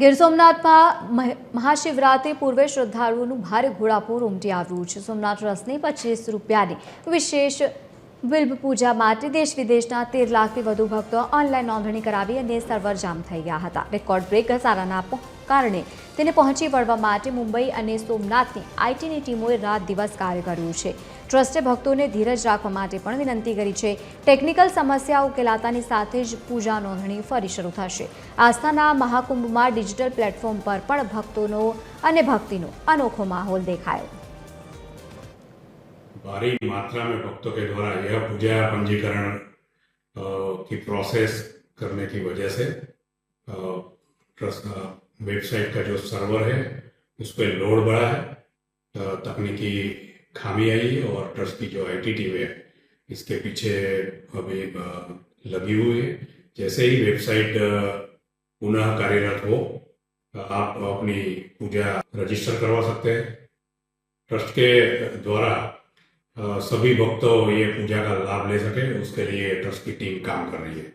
ગીર સોમનાથમાં મહાશિવરાત્રી પૂર્વે શ્રદ્ધાળુઓનું ભારે ઘોડાપૂર ઉમટી આવ્યું છે। સોમનાથ ટ્રસ્ટની 25 રૂપિયાની વિશેષ બિલ્બ પૂજા માટે દેશ વિદેશના 13 લાખથી વધુ ભક્તો ઓનલાઈન નોંધણી કરાવી અને સર્વર જામ થઈ ગયા હતા। રેકોર્ડ બ્રેક ઘસારાના કારણે તેને પહોંચી વળવા માટે મુંબઈ અને સોમનાથની આઈટીની ટીમોએ રાત દિવસ કાર્ય કર્યું છે। ટ્રસ્ટે ભક્તોને ધીરજ રાખવા માટે પણ વિનંતી કરી છે। ટેકનિકલ સમસ્યા ઉકેલાતાની સાથે જ પૂજા નોંધણી ફરી શરૂ થશે। આસ્થાના મહાકુંભમાં ડિજિટલ પ્લેટફોર્મ પર પણ ભક્તોનો અને ભક્તિનો अनोखा माहौल देखायो। भारी मात्रा में भक्तों के द्वारा यह पूजा पंजीकरण की प्रोसेस करने की वजह से ट्रस्ट वेबसाइट का जो सर्वर है उस पर लोड बढ़ा है, तकनीकी खामी आई और ट्रस्ट की जो आईटी टीम है इसके पीछे अभी लगी हुई है। जैसे ही वेबसाइट पुनः कार्यरत हो आप अपनी पूजा रजिस्टर करवा सकते हैं। ट्रस्ट के द्वारा सभी भक्तों ये पूजा का लाभ ले सके उसके लिए ट्रस्ट की टीम काम कर रही है।